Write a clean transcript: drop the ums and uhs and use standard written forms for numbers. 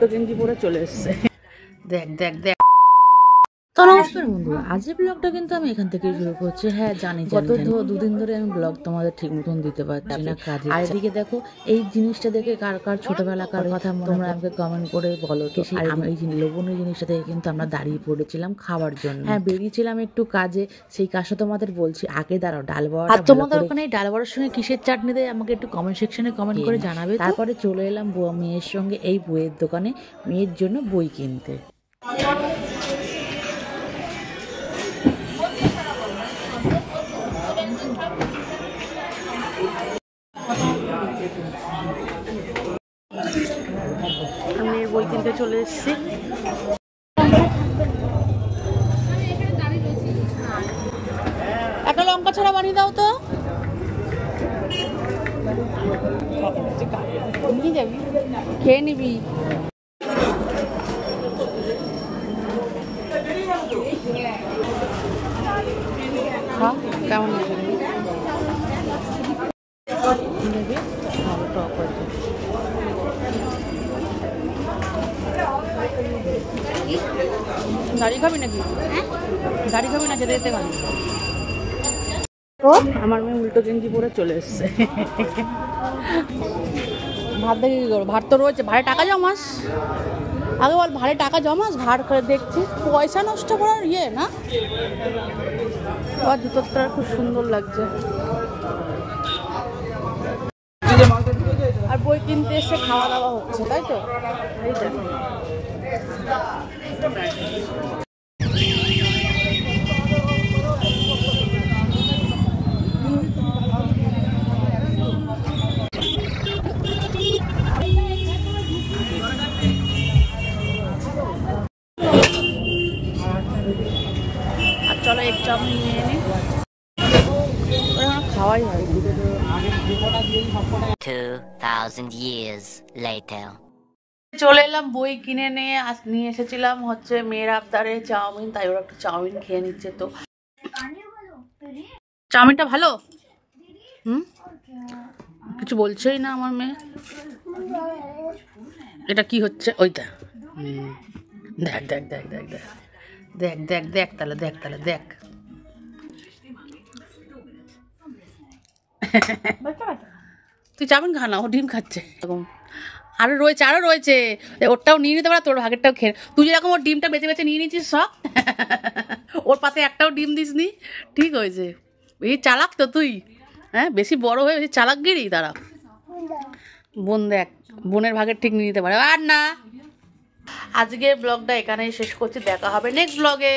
উল্টো গেঞ্জি পরে চলে এসছে। দেখ দেখ দেখ। তো নমস্কার বন্ধুরা, আজকের ব্লগটা কিন্তু আমি এখান থেকেই শুরু করছি। হ্যাঁ জানি গত দুদিন ধরে আমি ব্লগ তোমাদের ঠিক মতন দিতে পারছি না কাজে। আর এদিকে দেখো এই জিনিসটা দেখে কার কার ছোটবেলাকার কথা তোমরা আমাকে কমেন্ট করে বলো তো। আর আমি এই লোভনীয় জিনিসটা দেখে কিন্তু আমরা দাঁড়িয়ে পড়েছিলাম খাবার জন্য। হ্যাঁ বেরিয়েছিলাম একটু কাজে, সেই কাজটা তোমাদের বলছি। আগে দাঁড়াও ডাল বড়া, আর তোমাদের ওখানে এই ডাল বড়ার সঙ্গে কিসের চাটনি দেয় আমাকে একটু কমেন্ট সেকশনে কমেন্ট করে জানাবে। তারপরে চলে এলাম মেয়ের সঙ্গে এই বইয়ের দোকানে মেয়ের জন্য বই কিনতে। আমি বই কিনতে চলে এসেছি। একটা লঙ্কা ছাড়া বানিয়ে দাও তো। নিয়ে যাবি, খেয়ে নিবি। কেমন নেবে? ভালো টক আছে। গাড়ি খাবি নাকি? গাড়ি খাবি না যেতে যেতে খাবি? আমার মেয়ে উল্টো গেঞ্জি পরে চলে এসছে। ভাত দেখে কি করো? ভাত তো রয়েছে, ভাড়ে টাকা জমাস। আগে বল ভাড়ে টাকা জমাস, ভাড় করে দেখছি। পয়সা নষ্ট করার ইয়ে না। আর জুতোটা খুব সুন্দর লাগছে। আর বই কিনতে এসে খাওয়া দাওয়া হচ্ছে, তাই তো? এই দেখো চলো এক চাউমিন নিয়ে নিই। খাওয়াই হয়। 2000 years later. চলে এলাম বই কিনে নিয়ে এসেছিলাম হচ্ছে মেয়ের আবদারে চাউমিন, তাই ওরা একটু চাউমিন খেয়ে নিচ্ছে। তো চাউমিনটা ভালো? কিছু বলছেই না আমার মেয়ে। এটা কি হচ্ছে? ওইটা দেখ দেখ দেখ দেখ দেখ দেখ দেখ দেখ তাহলে দেখ তাহলে দেখ। তুই চাউমিন খা না, ও ডিম খাচ্ছে। আরো রয়েছে ওরটাও নিয়ে নিতে পারা, তোর ভাগেরটাও খেয়ে। তুই যেরকম ওর ডিমটা বেঁচে বেঁচে নিয়ে নিচ্ছিস সব, ওর পাতে একটাও ডিম দিসনি। ঠিক হয়েছে। এই চালাক তো তুই। হ্যাঁ বেশি বড় হয়ে বেশি চালাকগিরি। তারা বোন দেখ, বোনের ভাগের ঠিক নিয়ে নিতে পারে। আর না, আজকের ব্লগটা এখানেই শেষ করছি। দেখা হবে নেক্সট ব্লগে।